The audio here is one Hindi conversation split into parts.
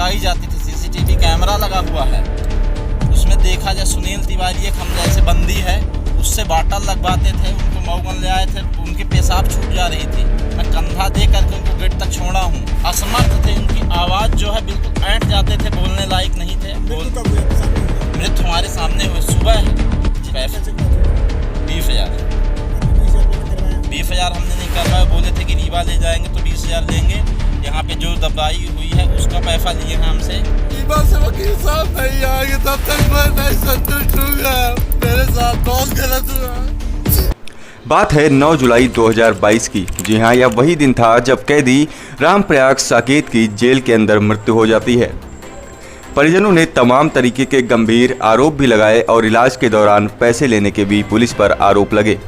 लगाई जाती थी। सीसीटीवी कैमरा लगा हुआ है, उसमें देखा जाए सुनील तिवारी एक हम जैसे बंदी है, उससे बाटल लगवाते थे। उनको मऊगन ले आए थे, उनकी पेशाब छूट जा रही थी। मैं कंधा दे करके उनको गेट तक छोड़ा हूँ। असमर्थ थे, उनकी आवाज़ जो है बिल्कुल ऐंठ जाते थे, बोलने लायक नहीं थे। मृत्यु हमारे सामने हुए सुबह 20,000 हमने नहीं करवाया। बोले थे कि रीवा ले जाएंगे तो 20,000 लेंगे। यहाँ पे जो दबाई हुई है उसका पैसा लिए हैं हमसे। रीवा से वकील साहब नहीं आएंगे तब तक मैं नहीं संतुष्ट होऊंगा। मेरे साथ बहुत गलत हुआ। बात है 9 जुलाई 2022 की। जी हाँ, यह वही दिन था जब कैदी रामप्रयाग साकेत की जेल के अंदर मृत्यु हो जाती है। परिजनों ने तमाम तरीके के गंभीर आरोप भी लगाए और इलाज के दौरान पैसे लेने के भी पुलिस पर आरोप लगे।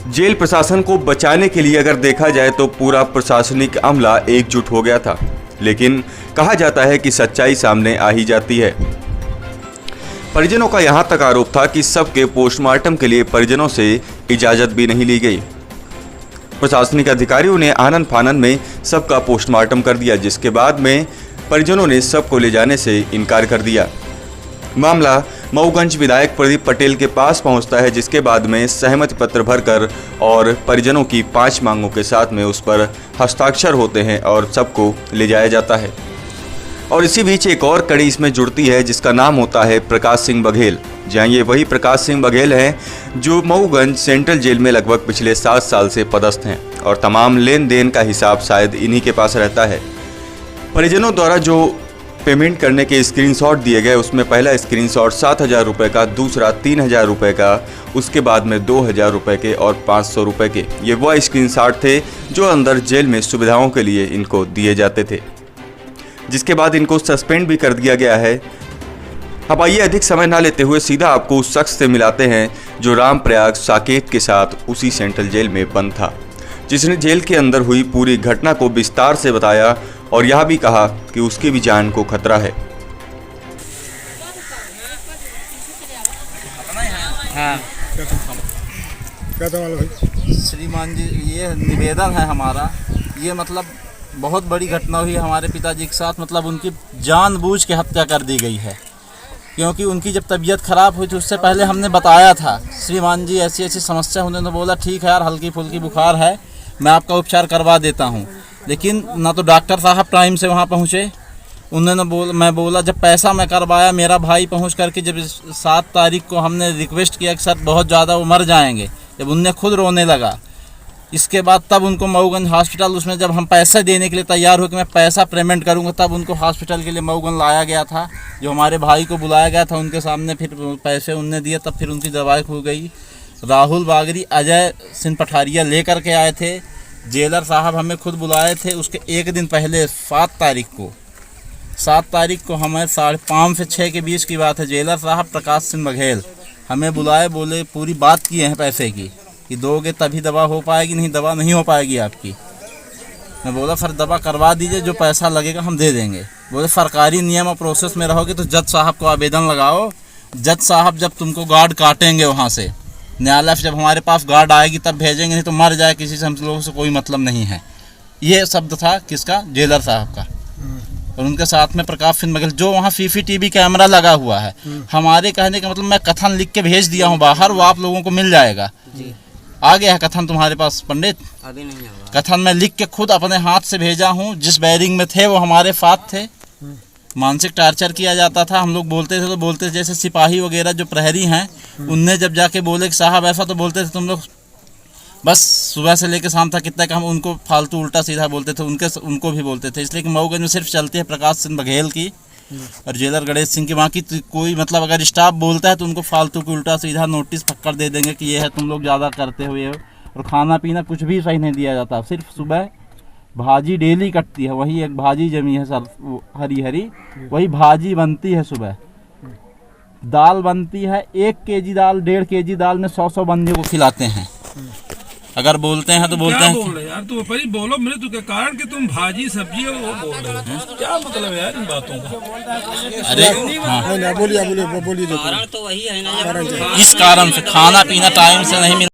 जेल प्रशासन को बचाने के लिए अगर देखा जाए तो पूरा प्रशासनिक अमला एकजुट हो गया था, लेकिन कहा जाता है कि सच्चाई सामने आ ही जाती है। परिजनों का यहां तक आरोप था कि सबके पोस्टमार्टम के लिए परिजनों से इजाजत भी नहीं ली गई। प्रशासनिक अधिकारियों ने आनन फानन में सबका पोस्टमार्टम कर दिया, जिसके बाद में परिजनों ने सबको ले जाने से इनकार कर दिया। मामला मऊगंज विधायक प्रदीप पटेल के पास पहुंचता है, जिसके बाद में सहमति पत्र भरकर और परिजनों की 5 मांगों के साथ में उस पर हस्ताक्षर होते हैं और सबको ले जाया जाता है। और इसी बीच एक और कड़ी इसमें जुड़ती है, जिसका नाम होता है प्रकाश सिंह बघेल। जहाँ ये वही प्रकाश सिंह बघेल हैं जो मऊगंज सेंट्रल जेल में लगभग पिछले 7 साल से पदस्थ हैं और तमाम लेन देन का हिसाब शायद इन्हीं के पास रहता है। परिजनों द्वारा जो पेमेंट करने के स्क्रीनशॉट दिए गए, उसमें पहला स्क्रीनशॉट 7,000 रुपये का, दूसरा 3,000 रुपये का, उसके बाद में 2,000 रुपये के और 500 रुपये के। ये वह स्क्रीनशॉट थे जो अंदर जेल में सुविधाओं के लिए इनको दिए जाते थे, जिसके बाद इनको सस्पेंड भी कर दिया गया है। अब आइए अधिक समय ना लेते हुए सीधा आपको उस शख्स से मिलाते हैं जो रामप्रयाग साकेत के साथ उसी सेंट्रल जेल में बंद था, जिसने जेल के अंदर हुई पूरी घटना को विस्तार से बताया और यह भी कहा कि उसकी भी जान को खतरा है। हाँ। क्या था भाई? श्रीमान जी, ये निवेदन है हमारा। ये मतलब बहुत बड़ी घटना हुई हमारे पिताजी के साथ। मतलब उनकी जानबूझ के हत्या कर दी गई है, क्योंकि उनकी जब तबीयत ख़राब हुई थी उससे पहले हमने बताया था, श्रीमान जी ऐसी ऐसी समस्या। उन्होंने बोला ठीक है यार, हल्की फुल्की बुखार है, मैं आपका उपचार करवा देता हूँ। लेकिन ना तो डॉक्टर साहब टाइम से वहाँ पहुँचे। उन्होंने मैं बोला जब पैसा मैं करवाया, मेरा भाई पहुँच करके जब 7 तारीख को हमने रिक्वेस्ट किया कि सर बहुत ज़्यादा वो मर जाएंगे, जब उनने खुद रोने लगा, इसके बाद तब उनको मऊगंज हॉस्पिटल, उसमें जब हम पैसा देने के लिए तैयार हो कि मैं पैसा पेमेंट करूंगा, तब उनको हॉस्पिटल के लिए मऊगंज लाया गया था। जो हमारे भाई को बुलाया गया था उनके सामने फिर पैसे उनने दिए, तब फिर उनकी दवाई हो गई। राहुल बागरी, अजय सिंह पठारिया लेकर के आए थे। जेलर साहब हमें खुद बुलाए थे उसके एक दिन पहले 7 तारीख को हमें 5:30 से 6 के बीच की बात है। जेलर साहब प्रकाश सिंह बघेल हमें बुलाए, बोले पूरी बात किए हैं पैसे की कि दोगे तभी दवा हो पाएगी, नहीं दवा नहीं हो पाएगी आपकी। मैं बोला सर दवा करवा दीजिए, जो पैसा लगेगा हम दे देंगे। बोले सरकारी नियम और प्रोसेस में रहोगे तो जज साहब को आवेदन लगाओ, जज साहब जब तुमको गार्ड काटेंगे वहाँ से, न्यायालय से जब हमारे पास गार्ड आएगी तब भेजेंगे, नहीं तो मर जाए किसी से, हम लोगों से कोई मतलब नहीं है। ये शब्द था किसका? जेलर साहब का। और उनके साथ में प्रकाश सिंह बघेल, जो वहाँ सीसीटीवी कैमरा लगा हुआ है। हमारे कहने का मतलब मैं कथन लिख के भेज दिया हूँ बाहर, वो आप लोगों को मिल जाएगा। आ गया है कथन तुम्हारे पास पंडित? अभी नहीं आया। कथन मैं लिख के खुद अपने हाथ से भेजा हूँ। जिस बैरिंग में थे वो हमारे साथ थे। मानसिक टार्चर किया जाता था। हम लोग बोलते थे तो बोलते थे, जैसे सिपाही वगैरह जो प्रहरी हैं, उनने जब जाके बोले कि साहब ऐसा, तो बोलते थे तुम लोग बस सुबह से लेकर शाम तक कितना का, हम उनको फालतू उल्टा सीधा बोलते थे, उनको भी बोलते थे। इसलिए कि मऊगंज में सिर्फ चलती है प्रकाश सिंह बघेल की और जेलर गणेश सिंह की। वहाँ की कोई मतलब अगर स्टाफ बोलता है तो उनको फालतू की उल्टा सीधा नोटिस फक्कर दे देंगे कि ये है, तुम लोग ज़्यादा करते हुए। और खाना पीना कुछ भी सही नहीं दिया जाता। सिर्फ सुबह भाजी डेली कटती है, वही एक भाजी जमी है सर, हरी हरी, वही भाजी बनती है। सुबह दाल बनती है, 1 केजी दाल, 1.5 केजी दाल में 100 बंदियों को खिलाते हैं। अगर बोलते हैं तो बोलते हैं बोल रहे यार, तुम पहले बोलो मृत्यु के कारण कि तुम भाजी सब्जी है वो बोल रहे हो, क्या मतलब है यार इन बातों का? अरे हाँ, बोलिए कारण तो वही है ना, इस कारण से खाना पीना टाइम से नहीं मिला।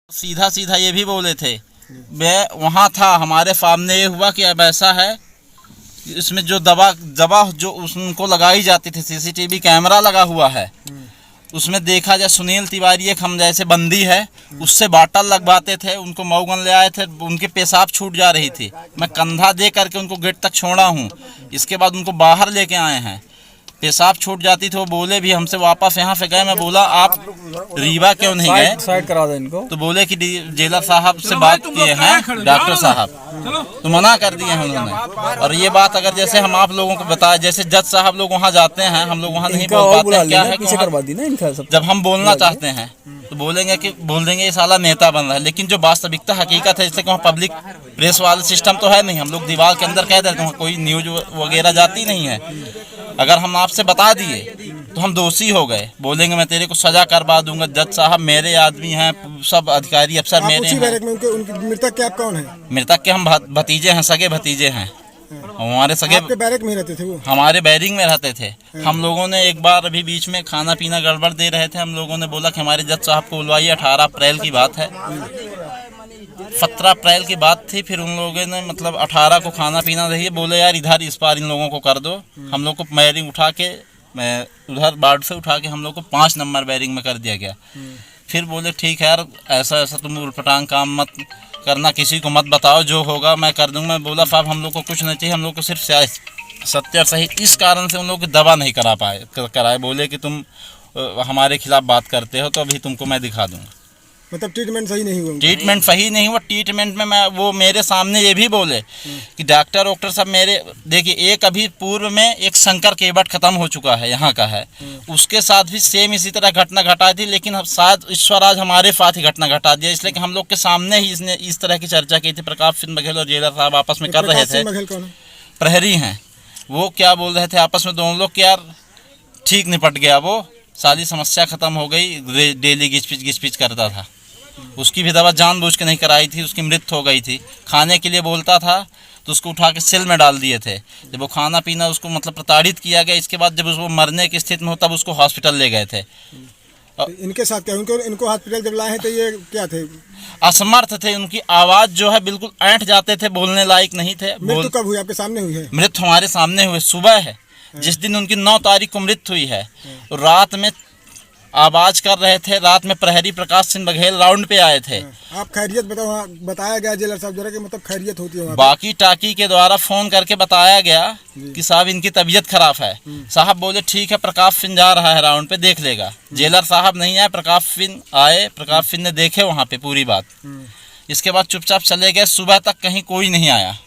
सीधा सीधा ये भी बोले थे, मैं वहाँ था, हमारे सामने ये हुआ कि अब ऐसा है इसमें जो दवा जो उनको लगाई जाती थी, सीसीटीवी कैमरा लगा हुआ है, उसमें देखा जाए सुनील तिवारी एक हम जैसे बंदी है, उससे बाटल लगवाते थे, उनको मऊगन ले आए थे, उनके पेशाब छूट जा रही थी, मैं कंधा दे करके उनको गेट तक छोड़ा हूँ। इसके बाद उनको बाहर लेके आए हैं, पेशाब छूट जाती थी, वो बोले भी हमसे वापस यहाँ से गए। मैं बोला आप रीवा क्यों नहीं गए, साइड करा दो इनको। तो बोले कि जेलर साहब से बात किए हैं डॉक्टर साहब, तो मना कर दिए हैं उन्होंने। और ये बात अगर जैसे हम आप लोगों को बताया, जैसे जज साहब लोग वहाँ जाते हैं, हम लोग वहाँ नहीं बोल पाते, क्या है कि करवा दी ना इनका सब। जब हम बोलना चाहते हैं तो बोलेंगे कि बोल देंगे ये साला नेता बन रहा है, लेकिन जो वास्तविकता हकीकत है, जैसे कि वहाँ पब्लिक प्रेस वाला सिस्टम तो है नहीं, हम लोग दीवार के अंदर कह देते हैं, वहाँ कोई न्यूज वगैरह जाती नहीं है। अगर हम आपसे बता दिए तो हम दोषी हो गए, बोलेंगे मैं तेरे को सजा करवा दूंगा, जज साहब मेरे आदमी हैं, सब अधिकारी अफसर मेरे हैं। उनकी मृतक के आप कौन है? मृतक के हम भतीजे हैं, सगे भतीजे हैं, हमारे सगे आपके बैरक में रहते थे वो? हमारे बैरिंग में रहते थे। हम लोगों ने एक बार अभी बीच में खाना पीना गड़बड़ दे रहे थे, हम लोगों ने बोला कि हमारे जज साहब को बुलवाइए, 18 अप्रैल की बात है, 17 अप्रैल की बात थी। फिर उन लोगों ने मतलब 18 को खाना पीना रही, बोले यार इधर इस बार इन लोगों को कर दो। हम लोग को बैरिंग उठा के, मैं उधर बार्ड से उठा के हम लोग को 5 नंबर बैरिंग में कर दिया गया। फिर बोले ठीक है यार, ऐसा तुम उलपटांग काम मत करना, किसी को मत बताओ, जो होगा मैं कर दूंगा। मैं बोला साहब हम लोग को कुछ नहीं चाहिए, हम लोग को सिर्फ सत्य और सही। इस कारण से उन लोग की दवा नहीं कराए। बोले कि तुम हमारे खिलाफ बात करते हो तो अभी तुमको मैं दिखा दूंगा। मतलब ट्रीटमेंट सही नहीं हुआ? ट्रीटमेंट सही नहीं हुआ। ट्रीटमेंट में वो मेरे सामने ये भी बोले कि डॉक्टर साहब मेरे देखिए, एक अभी पूर्व में एक शंकर केवट खत्म हो चुका है, यहाँ का है, उसके साथ भी सेम इसी तरह घटना घटा दी, लेकिन अब शायद ईश्वर आज हमारे साथ ही घटना घटा दिया, इसलिए कि हम लोग के सामने ही इसने इस तरह की चर्चा की थी। प्रकाश सिंह बघेल और जेलर साहब आपस में कर रहे थे, प्रहरी हैं वो, क्या बोल रहे थे आपस में दोनों लोग कि यार ठीक निपट गया, वो सारी समस्या खत्म हो गई, डेली घिच-पिच करता था, उसकी भी दवा जानबूझ के नहीं कराई थी, उसकी मृत्यु हो गई थी। खाने के लिए बोलता था तो उसको उठा के सेल में डाल दिए थे, जब वो खाना पीना उसको मतलब प्रताड़ित किया गया। इसके बाद जब उसको मरने की स्थिति में हो तब उसको हॉस्पिटल ले गए थे। तो इनके साथ क्या, इनको हॉस्पिटल जब लाए हैं तो ये क्या थे? असमर्थ थे, उनकी आवाज़ जो है बिल्कुल ऐंठ जाते थे, बोलने लायक नहीं थे। मृत्यु कब हुई? आपके सामने हुई है? मृत्यु हमारे सामने हुई, सुबह है जिस दिन उनकी 9 तारीख को मृत्यु हुई है। रात में आवाज कर रहे थे, रात में प्रहरी प्रकाश सिंह बघेल राउंड पे आए थे। आप खैरियत बताया गया जेलर साहब द्वारा कि मतलब खैरियत होती है वहाँ पे? बाकी टाकी के द्वारा फोन करके बताया गया कि साहब इनकी तबीयत खराब है। साहब बोले ठीक है, प्रकाश सिंह जा रहा है राउंड पे, देख लेगा। जेलर साहब नहीं आए, प्रकाश सिंह आए, प्रकाश सिंह ने देखे वहाँ पे पूरी बात। इसके बाद चुपचाप चले गए, सुबह तक कहीं कोई नहीं आया।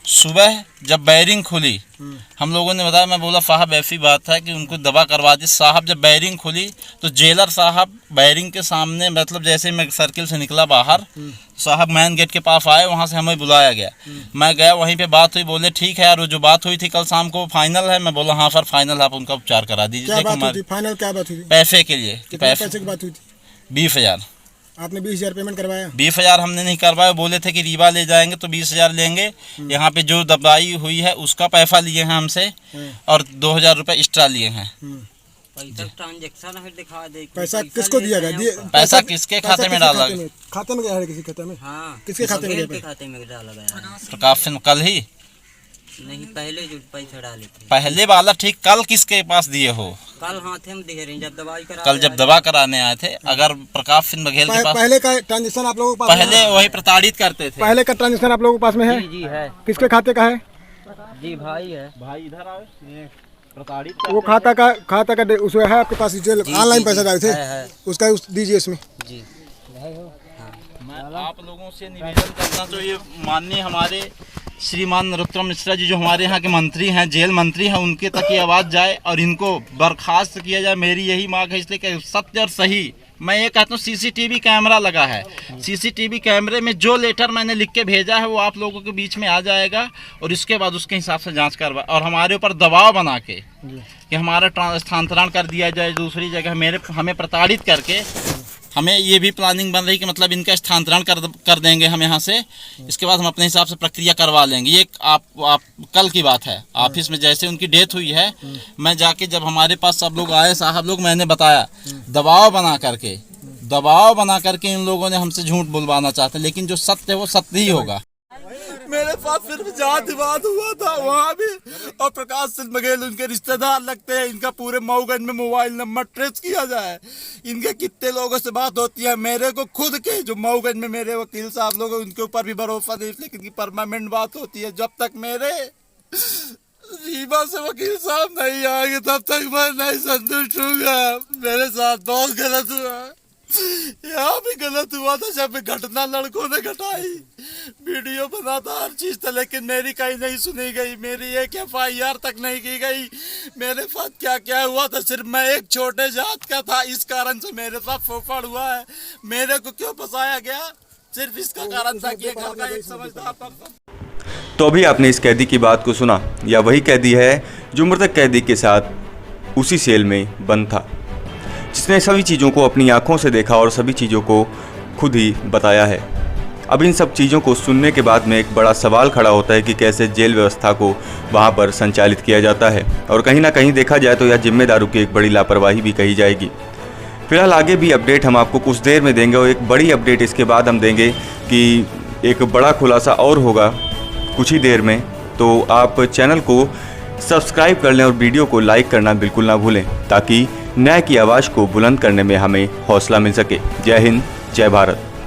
सुबह जब बैरिंग खुली, हम लोगों ने बताया, मैं बोला साहब ऐसी बात है कि उनको दवा करवा दी। साहब जब बैरिंग खुली तो जेलर साहब बैरिंग के सामने, मतलब जैसे मैं सर्किल से निकला बाहर, साहब मैन गेट के पास आए, वहाँ से हमें बुलाया गया। मैं गया, वहीं पे बात हुई, बोले ठीक है यार वो जो बात हुई थी कल शाम को फाइनल है। मैं बोला हाँ सर फाइनल, आप उनका उपचार करा दीजिए। फाइनल क्या बात हुई थी? पैसे के लिए। पैसे की बात हुई थी? 20,000। आपने 20,000 पेमेंट करवाया? 20,000 हमने नहीं करवाया, बोले थे कि रीवा ले जाएंगे तो 20,000 लेंगे। यहाँ पे जो दवाई हुई है उसका पैसा लिए हैं हमसे, और 2,000 रुपये एक्स्ट्रा लिए हैं। ट्रांजेक्शन दिखा दे। पैसा किसको दिया गया? पैसा किसके खाते में डाला गया? खाते में गया है किसी खाते में? हाँ, किसके खाते में गया? खाते में डाला गया। प्रकाश सिंह कल ही नहीं, पहले जो पैसा डाले थे। पहले वाला ठीक, कल किसके पास दिए हो? कल हाथे में दिए रहे जब दवाई करा, कल जब दवा कराने आए थे। अगर प्रकाश सिंह बघेल के पास पहले का ट्रांजेक्शन आप लोगों के पास? पहले वही प्रताड़ित करते थे। पहले का ट्रांजेक्शन आप लोगों के पास में है? जी है। किसके खाते का है? जी भाई है। भाई इधर आओ, प्रताड़ित वो खाता का उसमें है आपके पास? ऑनलाइन पैसा डाले थे उसका दीजिए इसमें। जी मैं आप लोगों से निवेदन करना चाहिए, माननीय हमारे श्रीमान नरोत्तम मिश्रा जी जो हमारे यहाँ के मंत्री हैं, जेल मंत्री हैं, उनके तक ये आवाज़ जाए और इनको बर्खास्त किया जाए। मेरी यही मांग है, इसलिए कि सत्य और सही। मैं ये कहता हूँ सीसीटीवी कैमरा लगा है, सीसीटीवी कैमरे में जो लेटर मैंने लिख के भेजा है वो आप लोगों के बीच में आ जाएगा, और इसके बाद उसके हिसाब से जांच करवा, और हमारे ऊपर दबाव बना के कि हमारा स्थानांतरण कर दिया जाए दूसरी जगह, हमें प्रताड़ित करके हमें ये भी प्लानिंग बन रही कि मतलब इनका स्थानांतरण कर देंगे हम यहाँ से। इसके बाद हम अपने हिसाब से प्रक्रिया करवा लेंगे। ये आप कल की बात है, ऑफिस में जैसे उनकी डेथ हुई है, मैं जाके जब हमारे पास सब लोग आए, साहब लोग, मैंने बताया, दबाव बना करके इन लोगों ने हमसे झूठ बुलवाना चाहते हैं, लेकिन जो सत्य है वो सत्य ही होगा। मेरे साथ सिर्फ जात विवाद हुआ था वहाँ भी, और प्रकाश सिंह बघेल उनके रिश्तेदार लगते हैं। इनका पूरे मऊगंज में मोबाइल नंबर ट्रेस किया जाए, इनके कितने लोगों से बात होती है। मेरे को खुद के जो मऊगंज में मेरे वकील साहब लोग हैं उनके ऊपर भी भरोसा नहीं, लेकिन इनकी परमानेंट बात होती है। जब तक मेरे रीवा से वकील साहब नहीं आएंगे तब तक मैं नहीं संतुष्ट हूँगा। मेरे साथ बहुत गलत हुआ, यहाँ भी गलत हुआ था जब घटना लड़कों ने घटाई, वीडियो बना था, हर चीज था, लेकिन मेरी कहीं नहीं सुनी गई। मेरी एक FIR तक नहीं की गई। मेरे साथ क्या क्या हुआ था, सिर्फ मैं एक छोटे जात का था, इस कारण से मेरे साथ फोफड़ हुआ है। मेरे को क्यों फंसाया गया, सिर्फ इसका कारण था कि घर का एक समझदार पर्सन। तो अभी आपने इस कैदी की बात को सुना, या वही कैदी है जो मृतक कैदी के साथ उसी सेल में बंद था, जिसने सभी चीज़ों को अपनी आंखों से देखा और सभी चीज़ों को खुद ही बताया है। अब इन सब चीज़ों को सुनने के बाद में एक बड़ा सवाल खड़ा होता है कि कैसे जेल व्यवस्था को वहाँ पर संचालित किया जाता है, और कहीं ना कहीं देखा जाए तो यह जिम्मेदारों की एक बड़ी लापरवाही भी कही जाएगी। फिलहाल आगे भी अपडेट हम आपको कुछ देर में देंगे, और एक बड़ी अपडेट इसके बाद हम देंगे कि एक बड़ा खुलासा और होगा कुछ ही देर में। तो आप चैनल को सब्सक्राइब कर लें और वीडियो को लाइक करना बिल्कुल ना भूलें, ताकि न्याय की आवाज़ को बुलंद करने में हमें हौसला मिल सके। जय हिंद, जय भारत।